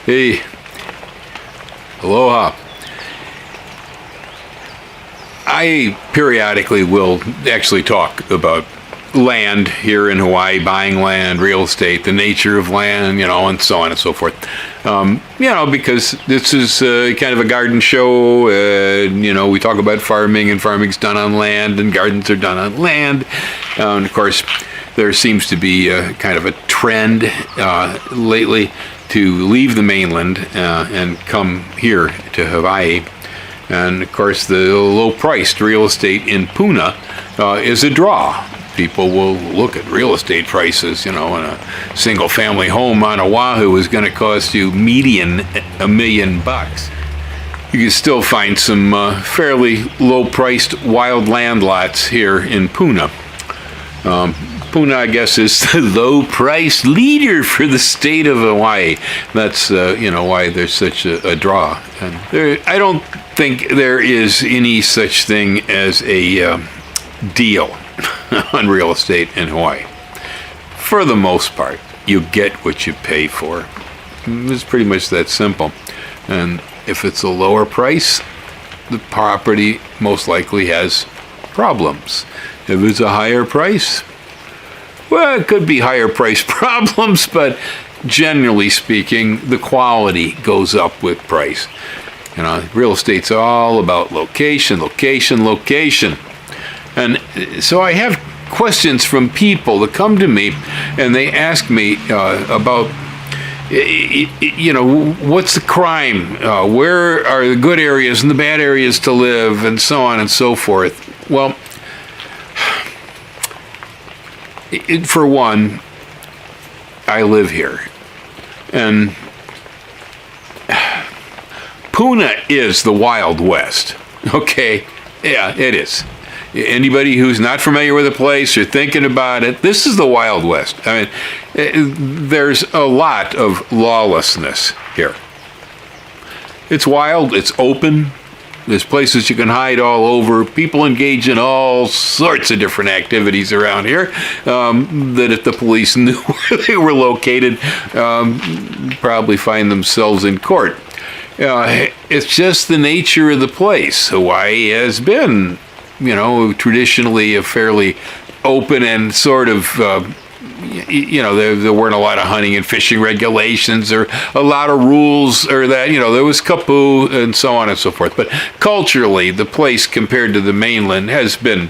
Hey, aloha. I periodically will actually talk about land here in Hawaii, buying land, real estate, the nature of land, and so on and so forth. Because this is kind of a garden show. We talk about farming, and farming's done on land, and gardens are done on land. And of course, there seems to be kind of a trend lately to leave the mainland and come here to Hawaii. And of course, the low-priced real estate in Puna is a draw. People will look at real estate prices, and a single-family home on Oahu is going to cost you median $1 million. You can still find some fairly low-priced wild land lots here in Puna. Puna, I guess, is the low-price leader for the state of Hawaii. That's, why there's such a draw. And I don't think there is any such thing as a deal on real estate in Hawaii. For the most part, you get what you pay for. It's pretty much that simple. And if it's a lower price, the property most likely has problems. If it's a higher price, well, it could be higher price problems, but generally speaking, the quality goes up with price. Real estate's all about location, location, location. And so I have questions from people that come to me and they ask me about, what's the crime? Where are the good areas and the bad areas to live, and so on and so forth. Well, for one, I live here. And Puna is the Wild West. Okay? Yeah, it is. Anybody who's not familiar with the place or thinking about it, this is the Wild West. I mean, there's a lot of lawlessness here. It's wild, it's open, there's places you can hide all over. People engage in all sorts of different activities around here that if the police knew where they were located, probably find themselves in court. It's just the nature of the place. Hawaii has been traditionally a fairly open and sort of, there weren't a lot of hunting and fishing regulations or a lot of rules or that, there was kapu and so on and so forth. But culturally, the place compared to the mainland has been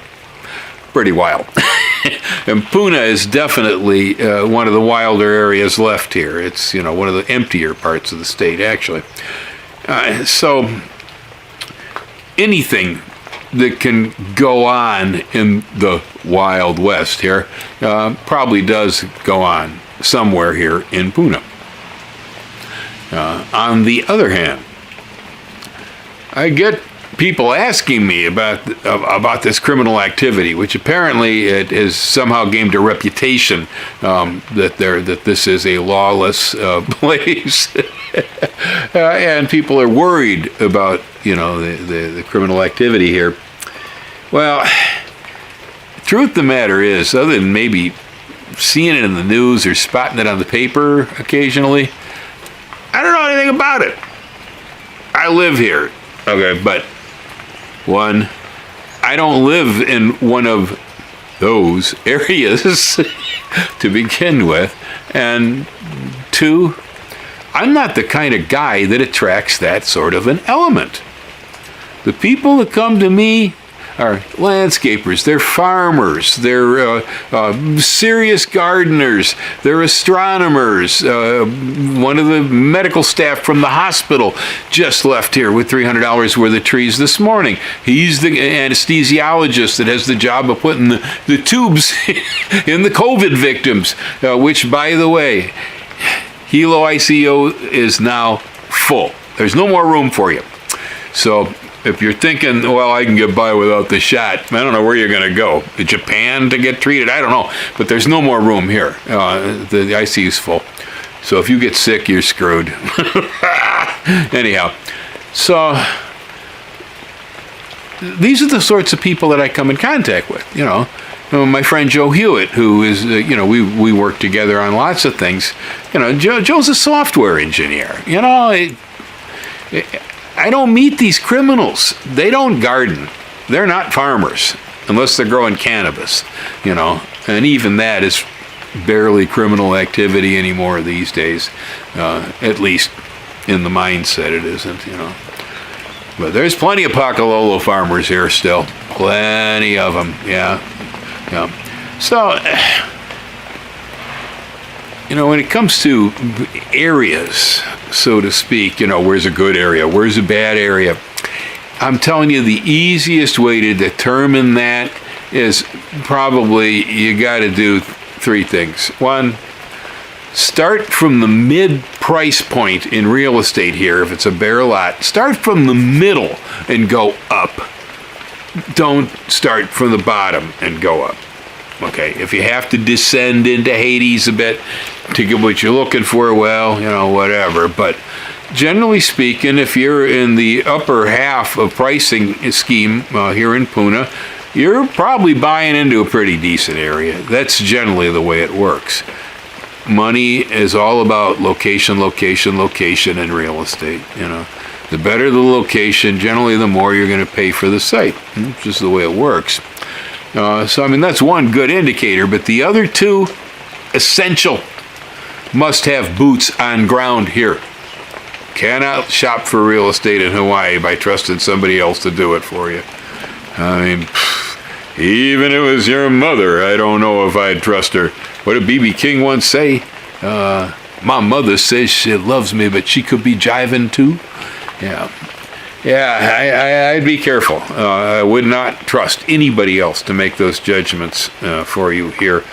pretty wild. And Puna is definitely one of the wilder areas left here. It's, one of the emptier parts of the state, actually. So anything that can go on in the Wild West here probably does go on somewhere here in Puna. On the other hand, I get people asking me about this criminal activity, which apparently it has somehow gained a reputation that this is a lawless place, and people are worried about the criminal activity here. Well, truth of the matter is, other than maybe seeing it in the news or spotting it on the paper occasionally, I don't know anything about it. I live here, okay, but one, I don't live in one of those areas to begin with, and two, I'm not the kind of guy that attracts that sort of an element. The people that come to me are landscapers, they're farmers, they're serious gardeners, they're astronomers. One of the medical staff from the hospital just left here with $300 worth of trees this morning. He's the anesthesiologist that has the job of putting the tubes in the COVID victims, which, by the way, Hilo ICU is now full. There's no more room for you. So if you're thinking, well, I can get by without the shot, I don't know where you're going to go. Japan to get treated? I don't know. But there's no more room here. The ICU is full. So if you get sick, you're screwed. Anyhow, so these are the sorts of people that I come in contact with, my friend Joe Hewitt, who is, we work together on lots of things. Joe's a software engineer. I don't meet these criminals. They don't garden. They're not farmers unless they're growing cannabis, and even that is barely criminal activity anymore these days, at least in the mindset it isn't, But there's plenty of Pacalolo farmers here still. Plenty of them, yeah. So, when it comes to areas, so to speak, where's a good area, where's a bad area, I'm telling you the easiest way to determine that is probably you got to do three things. One, start from the mid-price point in real estate here. If it's a bare lot, start from the middle and go up. Don't start from the bottom and go up. Okay, if you have to descend into Hades a bit to get what you're looking for, well, whatever. But generally speaking, if you're in the upper half of pricing scheme here in Puna, you're probably buying into a pretty decent area. That's generally the way it works. Money is all about location, location, location in real estate. The better the location, generally the more you're going to pay for the site. It's just the way it works. That's one good indicator, but the other two, essential, must have boots on ground here. Cannot shop for real estate in Hawaii by trusting somebody else to do it for you. Even if it was your mother, I don't know if I'd trust her. What did B.B. King once say? My mother says she loves me, but she could be jiving too. I'd be careful. I would not trust anybody else to make those judgments for you here.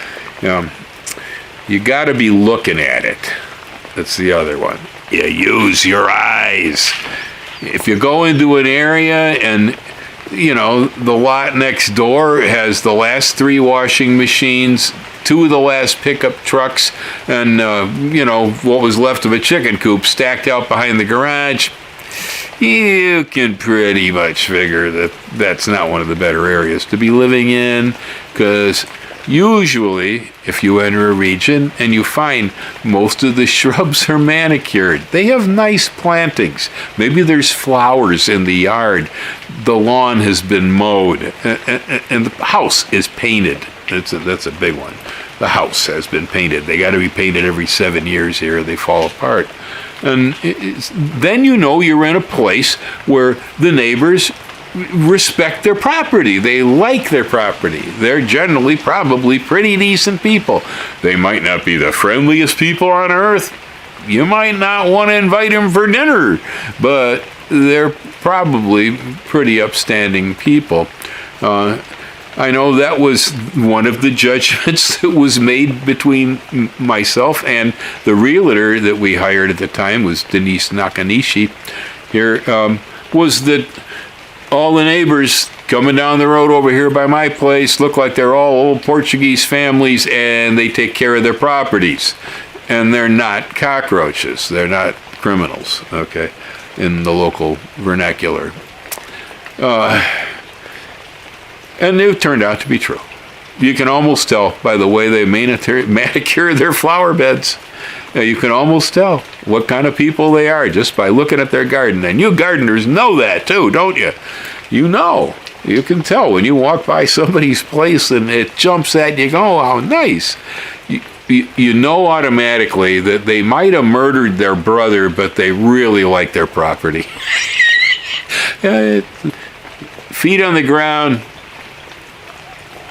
You got to be looking at it. That's the other one. You use your eyes. If you go into an area and the lot next door has the last 3 washing machines, 2 of the last pickup trucks, and what was left of a chicken coop stacked out behind the garage, you can pretty much figure that that's not one of the better areas to be living in, because usually if you enter a region and you find most of the shrubs are manicured, they have nice plantings, maybe there's flowers in the yard, the lawn has been mowed, and the house is painted. That's a big one. The house has been painted. They got to be painted every 7 years here. They fall apart. And then you're in a place where the neighbors respect their property. They like their property. They're generally probably pretty decent people. They might not be the friendliest people on earth. You might not want to invite them for dinner, but they're probably pretty upstanding people. I know that was one of the judgments that was made between myself and the realtor that we hired at the time, was Denise Nakanishi here, was that all the neighbors coming down the road over here by my place look like they're all old Portuguese families, and they take care of their properties. And they're not cockroaches. They're not criminals, okay, in the local vernacular. And they've turned out to be true. You can almost tell by the way they manicure their flower beds. You can almost tell what kind of people they are just by looking at their garden. And you gardeners know that too, don't you? You can tell when you walk by somebody's place and it jumps at you, go, oh, how nice. You know automatically that they might have murdered their brother, but they really like their property. Feet on the ground,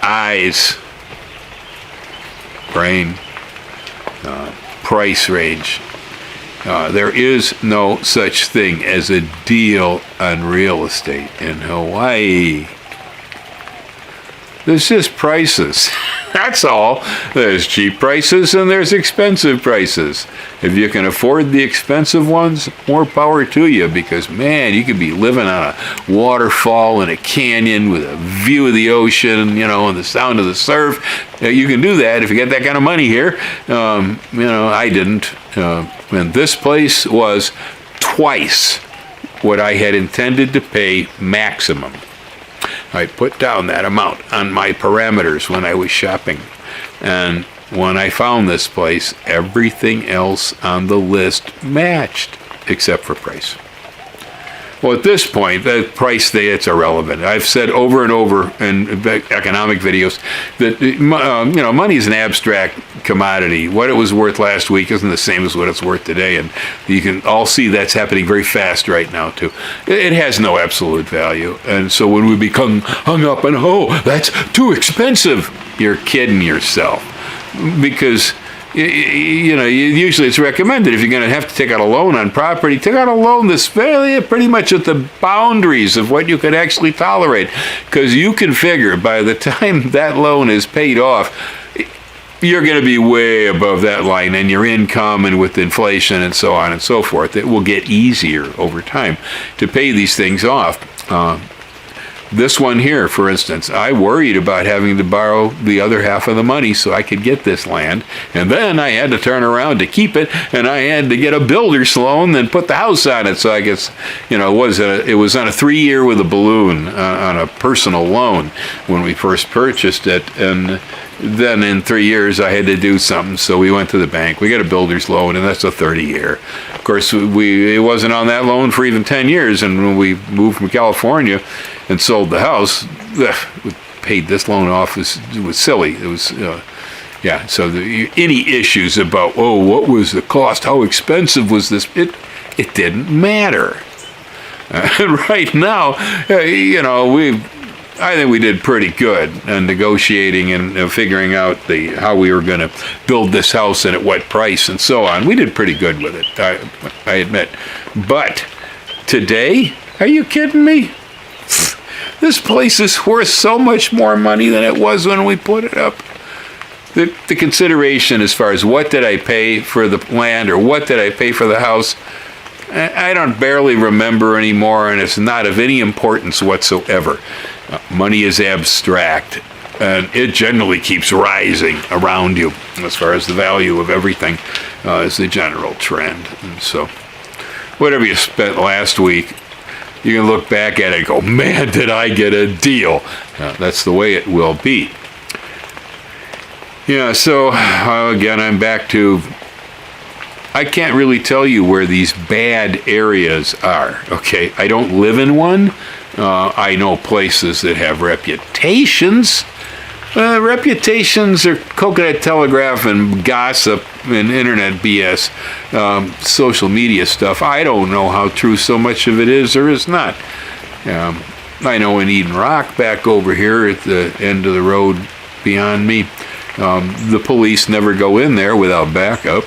eyes, brain, price range. There is no such thing as a deal on real estate in Hawaii. There's just prices. That's all. There's cheap prices and there's expensive prices. If you can afford the expensive ones, more power to you, because, man, you could be living on a waterfall in a canyon with a view of the ocean, and the sound of the surf. You can do that if you get that kind of money here. I didn't. And this place was twice what I had intended to pay maximum. I put down that amount on my parameters when I was shopping. And when I found this place, everything else on the list matched except for price. Well, at this point, the price, it's irrelevant. I've said over and over in economic videos that money is an abstract commodity. What it was worth last week isn't the same as what it's worth today, and you can all see that's happening very fast right now too. It has no absolute value, and so when we become hung up on, oh, that's too expensive, you're kidding yourself, because usually it's recommended if you're going to have to take out a loan on property, take out a loan that's pretty much at the boundaries of what you could actually tolerate, because you can figure by the time that loan is paid off, you're going to be way above that line, and your income and with inflation and so on and so forth, it will get easier over time to pay these things off. This one here, for instance, I worried about having to borrow the other half of the money so I could get this land, and then I had to turn around to keep it, and I had to get a builder's loan and put the house on it. So I guess, it was on a 3-year with a balloon on a personal loan when we first purchased it, and then in 3 years I had to do something, so we went to the bank. We got a builder's loan, and that's a 30-year. Of course, it wasn't on that loan for even 10 years, and when we moved from California and sold the house, we paid this loan off. It was silly. It was, so any issues about, what was the cost? How expensive was this? It didn't matter. Right now, I think we did pretty good in negotiating and figuring out how we were going to build this house and at what price and so on. We did pretty good with it, I admit. But today, are you kidding me? This place is worth so much more money than it was when we put it up. The consideration as far as what did I pay for the land or what did I pay for the house, I don't barely remember anymore, and it's not of any importance whatsoever. Money is abstract, and it generally keeps rising around you as far as the value of everything is the general trend. And so whatever you spent last week, you can look back at it and go, man, did I get a deal. That's the way it will be. So again, I'm back to, I can't really tell you where these bad areas are, okay? I don't live in one. I know places that have reputations. Reputations are coconut telegraph and gossip and internet BS, social media stuff. I don't know how true so much of it is or is not. I know in Eden Rock, back over here at the end of the road beyond me, the police never go in there without backup.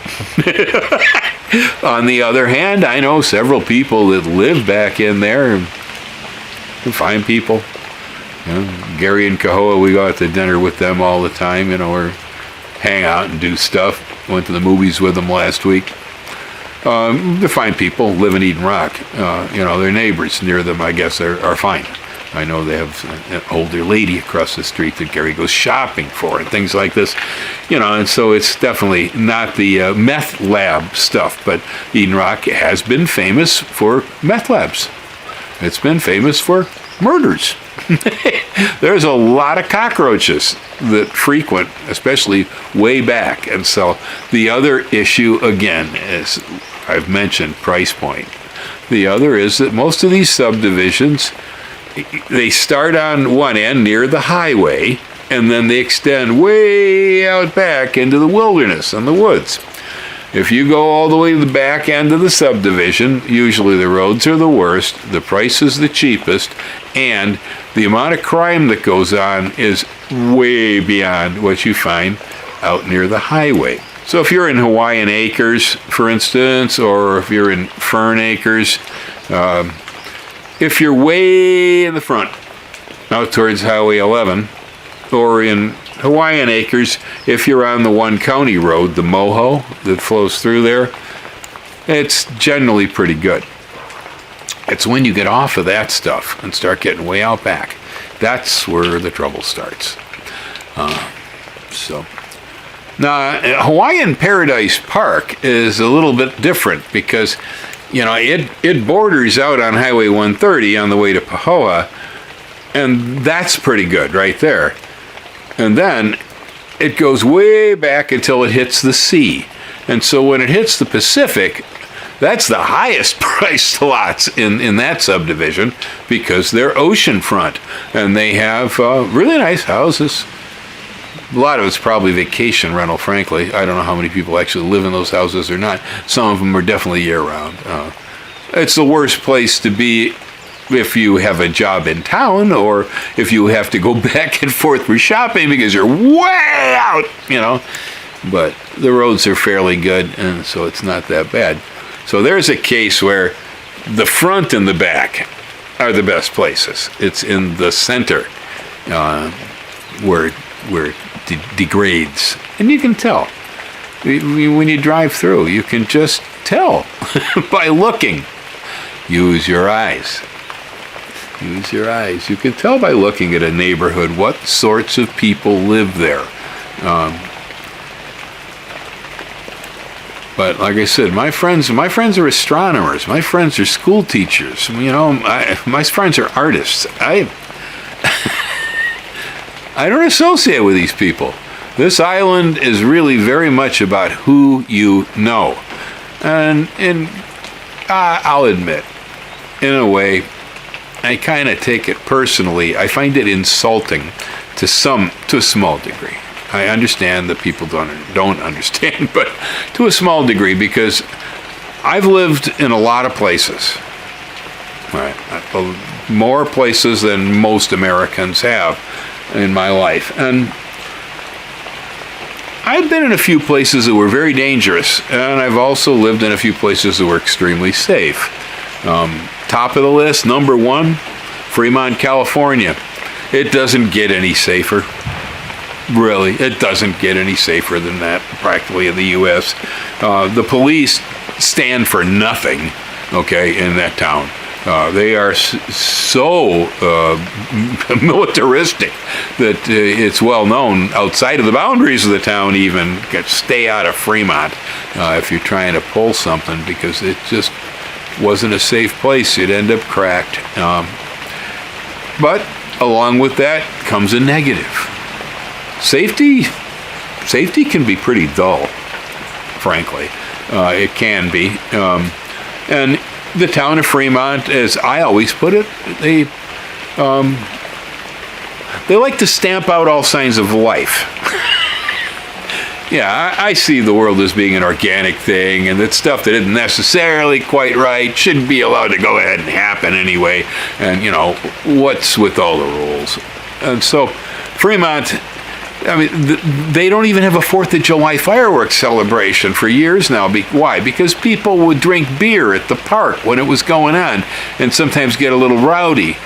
On the other hand, I know several people that live back in there, and fine people. Gary and Cahoa, we go out to dinner with them all the time, or hang out and do stuff. Went to the movies with them last week. They're fine people, live in Eden Rock. Their neighbors near them, I guess, are fine. I know they have an older lady across the street that Gary goes shopping for and things like this. And so it's definitely not the meth lab stuff, but Eden Rock has been famous for meth labs. It's been famous for murders. There's a lot of cockroaches that frequent, especially way back. And so the other issue, again, is I've mentioned price point. The other is that most of these subdivisions, they start on one end near the highway, and then they extend way out back into the wilderness and the woods. If you go all the way to the back end of the subdivision, usually the roads are the worst, the price is the cheapest, and the amount of crime that goes on is way beyond what you find out near the highway. So if you're in Hawaiian Acres, for instance, or if you're in Fern Acres, if you're way in the front, out towards Highway 11, or in Hawaiian Acres, if you're on the one county road, the Moho that flows through there, it's generally pretty good. It's when you get off of that stuff and start getting way out back, that's where the trouble starts. Now, Hawaiian Paradise Park is a little bit different because, it borders out on Highway 130 on the way to Pahoa, And that's pretty good right there. And then it goes way back until it hits the sea. And so when it hits the Pacific, that's the highest priced lots in that subdivision because they're oceanfront. And they have really nice houses. A lot of it's probably vacation rental, frankly. I don't know how many people actually live in those houses or not. Some of them are definitely year-round. It's the worst place to be if you have a job in town or if you have to go back and forth for shopping because you're way out, But the roads are fairly good, and so it's not that bad. So there's a case where the front and the back are the best places. It's in the center where it degrades. And you can tell. When you drive through, you can just tell by looking. Use your eyes. Use your eyes. You can tell by looking at a neighborhood what sorts of people live there. But like I said, my friends are astronomers. My friends are school teachers. My friends are artists. I don't associate with these people. This island is really very much about who you know. And I'll admit, in a way, I kind of take it personally. I find it insulting to a small degree. I understand that people don't understand, but to a small degree, because I've lived in a lot of places. Right, more places than most Americans have in my life. And I've been in a few places that were very dangerous, and I've also lived in a few places that were extremely safe. Top of the list, number one, Fremont, California. It doesn't get any safer. Really, it doesn't get any safer than that, practically, in the U.S. The police stand for nothing, in that town. They are so militaristic that it's well known outside of the boundaries of the town even, stay out of Fremont if you're trying to pull something, because it just wasn't a safe place. You'd end up cracked. But along with that comes a negative. Safety can be pretty dull, frankly. It can be. And the town of Fremont, as I always put it, they like to stamp out all signs of life. Yeah, I see the world as being an organic thing, and that stuff that isn't necessarily quite right shouldn't be allowed to go ahead and happen anyway. And, what's with all the rules? And so, Fremont, they don't even have a 4th of July fireworks celebration for years now. Why? Because people would drink beer at the park when it was going on, and sometimes get a little rowdy,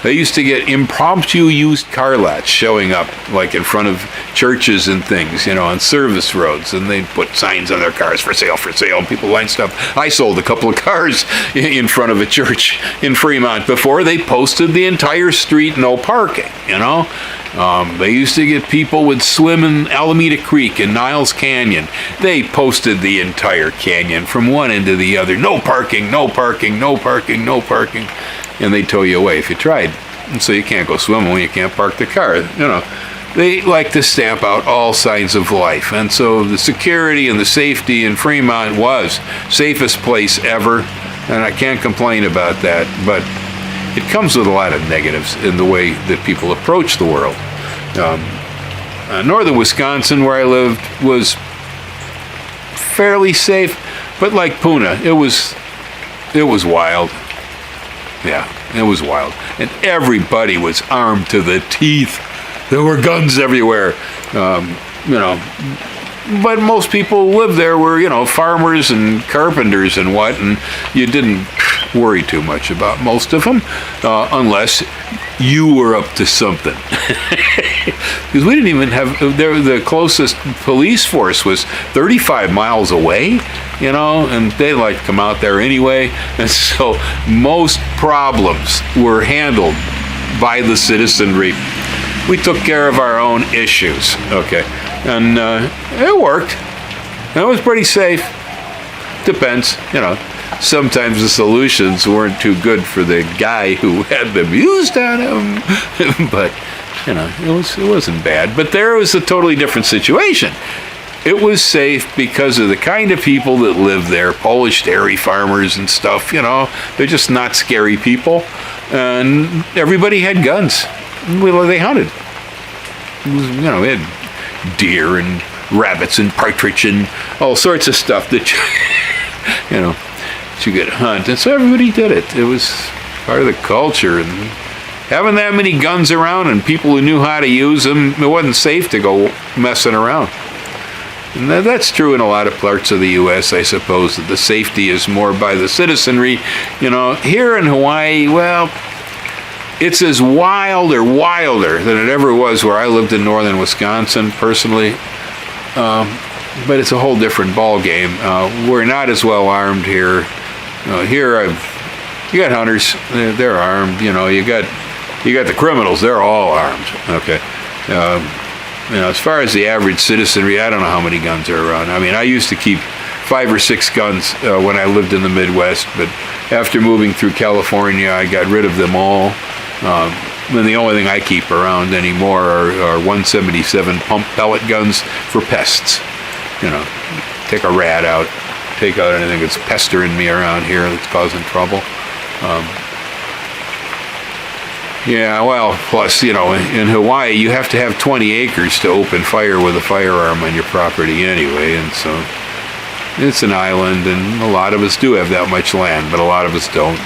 They used to get impromptu used car lots showing up, like in front of churches and things, on service roads, and they'd put signs on their cars, for sale, and people lined stuff. I sold a couple of cars in front of a church in Fremont before they posted the entire street, no parking, They used to get people would swim in Alameda Creek and Niles Canyon. They posted the entire canyon from one end to the other. No parking, no parking, no parking, no parking. And they'd tow you away if you tried. And so you can't go swimming when you can't park the car. They like to stamp out all signs of life. And so the security and the safety in Fremont was safest place ever. And I can't complain about that. But it comes with a lot of negatives in the way that people approach the world. Northern Wisconsin, where I lived, was fairly safe, but like Puna, it was wild. Yeah, it was wild. And everybody was armed to the teeth. There were guns everywhere. But most people who lived there were, farmers and carpenters and and you didn't worry too much about most of them, unless you were up to something. Because we didn't even have, the closest police force was 35 miles away, and they like to come out there anyway. And so most problems were handled by the citizenry. We took care of our own issues, and it worked. It was pretty safe. Depends, sometimes the solutions weren't too good for the guy who had them used on him. But, it wasn't bad. But there was a totally different situation. It was safe because of the kind of people that live there, Polish dairy farmers and stuff, they're just not scary people. And everybody had guns. They hunted. We had deer and rabbits and partridge and all sorts of stuff that you could hunt. And so everybody did it. It was part of the culture. And having that many guns around and people who knew how to use them, it wasn't safe to go messing around. And that's true in a lot of parts of the U.S., I suppose, that the safety is more by the citizenry. Here in Hawaii, well, it's as wild or wilder than it ever was where I lived in northern Wisconsin, personally. But it's a whole different ball game. We're not as well armed here. Here, you got hunters; they're armed. You got the criminals; they're all armed. Okay. As far as the average citizenry, I don't know how many guns are around. I mean, I used to keep 5 or 6 guns when I lived in the Midwest, but after moving through California, I got rid of them all. And the only thing I keep around anymore are 177 pump pellet guns for pests. Take a rat out, take out anything that's pestering me around here that's causing trouble. Plus, in Hawaii, you have to have 20 acres to open fire with a firearm on your property anyway, and so it's an island, and a lot of us do have that much land, but a lot of us don't.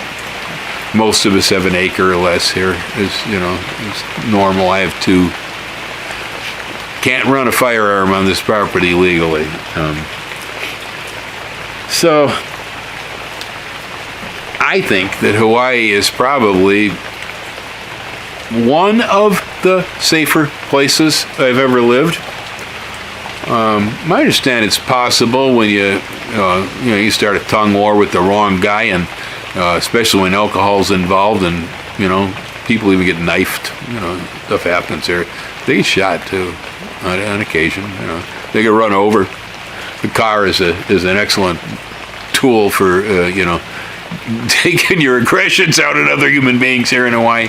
Most of us have an acre or less here, is normal. I have 2. Can't run a firearm on this property legally. So, I think that Hawaii is probably one of the safer places I've ever lived. I understand it's possible when you start a tongue war with the wrong guy, and especially when alcohol's involved, and people even get knifed. Stuff happens there. They get shot too, on occasion. They get run over. The car is an excellent tool for taking your aggressions out at other human beings here in Hawaii.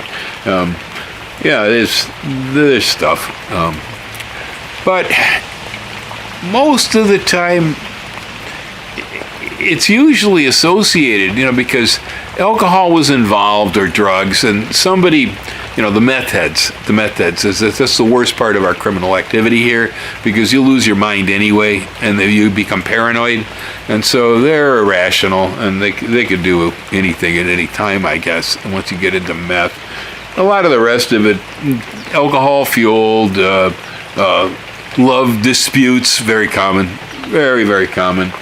There's stuff. But most of the time, it's usually associated, because alcohol was involved or drugs, and somebody, the meth heads, that's the worst part of our criminal activity here, because you lose your mind anyway, and then you become paranoid, and so they're irrational, and they could do anything at any time, I guess, once you get into meth. A lot of the rest of it, alcohol-fueled, love disputes, very common, very, very common,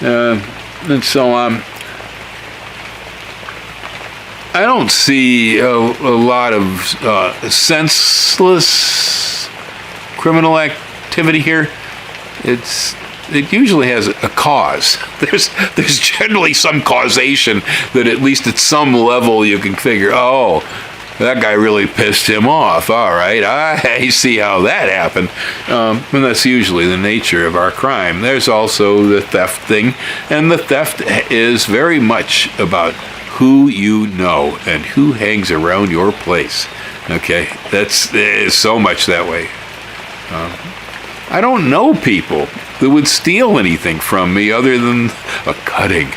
and so on. I don't see a lot of senseless criminal activity here. It usually has a cause. There's generally some causation that at least at some level you can figure, oh, that guy really pissed him off. All right, I see how that happened. And that's usually the nature of our crime. There's also the theft thing, and the theft is very much about who you know and who hangs around your place. Okay, it's so much that way. I don't know people that would steal anything from me other than a cutting.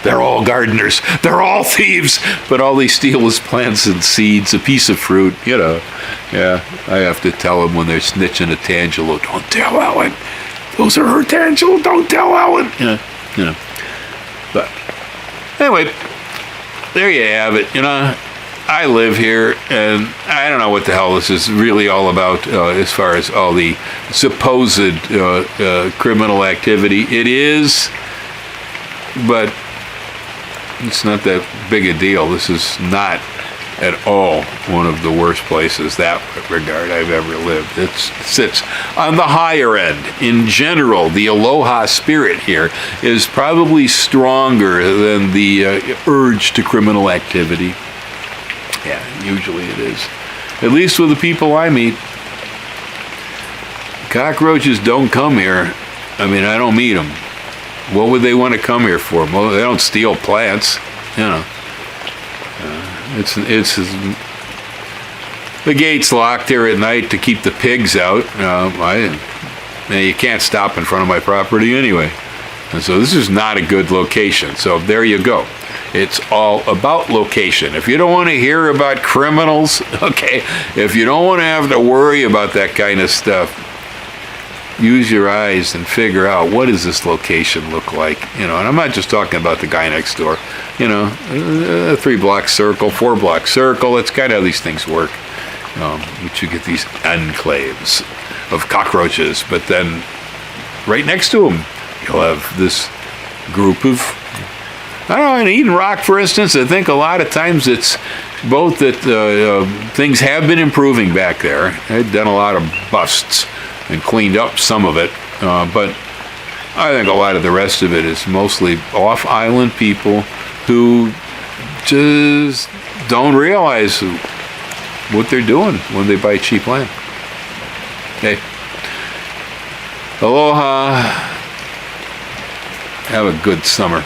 They're all gardeners. They're all thieves. But all they steal is plants and seeds, a piece of fruit, Yeah, I have to tell them when they're snitching a tangelo, don't tell Ellen. Those are her tangelo, don't tell Ellen. But anyway, there you have it. I live here, and I don't know what the hell this is really all about as far as all the supposed criminal activity. It is, but it's not that big a deal. This is not at all one of the worst places that regard I've ever lived. It sits on the higher end. In general, the aloha spirit here is probably stronger than the urge to criminal activity. Yeah, usually it is. At least with the people I meet. Cockroaches don't come here. I mean, I don't meet them. What would they want to come here for? Well, they don't steal plants, you know. It's the gate's locked here at night to keep the pigs out. You can't stop in front of my property anyway. And so this is not a good location. So there you go. It's all about location. If you don't want to hear about criminals, okay, if you don't want to have to worry about that kind of stuff, use your eyes and figure out, what does this location look like? You know, and I'm not just talking about the guy next door. You know, a 3-block circle, 4-block circle. It's kind of how these things work. But you get these enclaves of cockroaches, but then right next to them, you'll have this group of, I don't know, in Eden Rock, for instance, I think a lot of times it's both that things have been improving back there. They've done a lot of busts and cleaned up some of it, but I think a lot of the rest of it is mostly off-island people who just don't realize what they're doing when they buy cheap land. Okay. Aloha. Have a good summer.